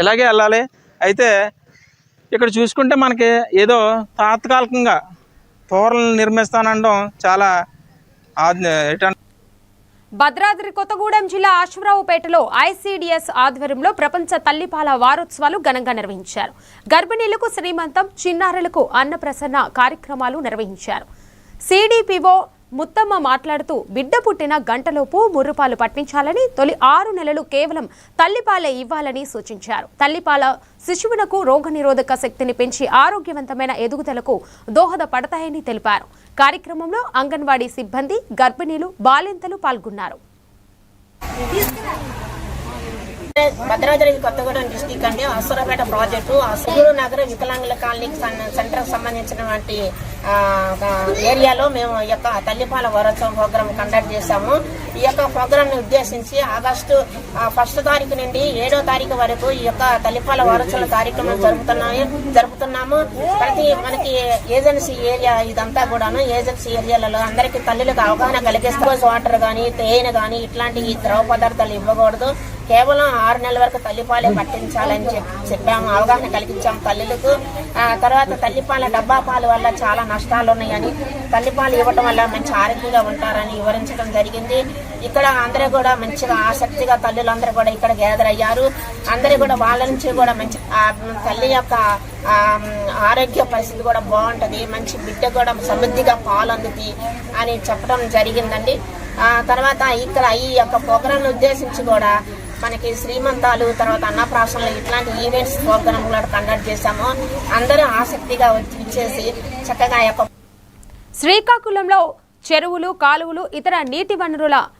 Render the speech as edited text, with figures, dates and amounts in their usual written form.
ఇలాగే వెళ్ళాలి. అయితే ఇక్కడ చూసుకుంటే మనకి ఏదో తాత్కాలికంగా తోరలను నిర్మిస్తానడం చాలా భద్రాద్రి కొత్తగూడెం జిల్లా అశ్వరావుపేటలో ఐసీడీఎస్ ఆధ్వర్యంలో ప్రపంచ తల్లిపాల వారోత్సవాలు ఘనంగా నిర్వహించారు. గర్భిణీలకు శ్రీమంతం, చిన్నారులకు అన్నప్రసన్న కార్యక్రమాలు నిర్వహించారు. సిడిపిఓ ముత్తమ్మ మాట్లాడుతూ బిడ్డ పుట్టిన గంటలోపు ముర్రుపాలు పట్టించాలని, తొలి 6 నెలలు కేవలం తల్లిపాలే ఇవ్వాలని సూచించారు. తల్లిపాల శిశువునకు రోగనిరోధక శక్తిని పెంచి ఆరోగ్యవంతమైన ఎదుగుదలకు దోహదపడతాయని తెలిపారు. కార్యక్రమంలో అంగన్వాడీ సిబ్బంది, గర్భిణీలు, బాలింతలు పాల్గొన్నారు. భద్రాద్రి కొత్తగూడెం డిస్టిక్ అండి, అశ్వరావుపేట ప్రాజెక్టు అసూరు నగర వికలాంగుల కాలనీకి సెంటర్ సంబంధించినటువంటి ఏరియాలో మేము ఈ యొక్క తల్లిపాల వారోత్సవం ప్రోగ్రామ్ కండక్ట్ చేశాము. ఈ యొక్క ప్రోగ్రామ్ ని ఉద్దేశించి ఆగస్టు 1వ తారీఖు నుండి 7వ తారీఖు వరకు ఈ యొక్క తల్లిపాల వారోత్సవ కార్యక్రమం జరుపుతున్నాము. మనకి ఏజెన్సీ ఏరియా ఇదంతా కూడాను ఏజెన్సీ ఏరియాలలో అందరికీ తల్లులకు అవగాహన కలిగిస్తే వాటర్ గానీ, తేనె గానీ ఇట్లాంటి ద్రవ పదార్థాలు ఇవ్వకూడదు. కేవలం 6 నెలల వరకు తల్లిపాలే పట్టించాలని చెప్పాము, అవగాహన కలిగించాము తల్లులకు. తర్వాత తల్లిపాల డబ్బా పాలు వల్ల చాలా నష్టాలు ఉన్నాయని, తల్లిపాలు ఇవ్వటం వల్ల మంచి ఆరోగ్యంగా ఉంటారని వివరించడం జరిగింది. ఇక్కడ అందరూ కూడా మంచిగా ఆసక్తిగా తల్లులందరూ కూడా ఇక్కడ గ్యాదర్ అయ్యారు. అందరూ కూడా వాళ్ళ నుంచి కూడా మంచి తల్లి యొక్క ఆరోగ్య పరిస్థితి కూడా బాగుంటది, మంచి బిడ్డ కూడా సమృద్ధిగా పాలు అందుతాయి అని చెప్పడం జరిగిందండి. తర్వాత ఇక్కడ ఈ యొక్క ప్రోగ్రాం ఉద్దేశించి కూడా మనకి శ్రీమంతాలు, తర్వాత అన్నప్రాసనలు ఇట్లాంటి ఈవెంట్స్ ప్రోగ్రాం కూడా కండక్ట్ చేశాము. అందరూ ఆసక్తిగా వచ్చేసి చక్కగా శ్రీకాకుళంలో చెరువులు, కాలువలు, ఇతర నీటి వనరుల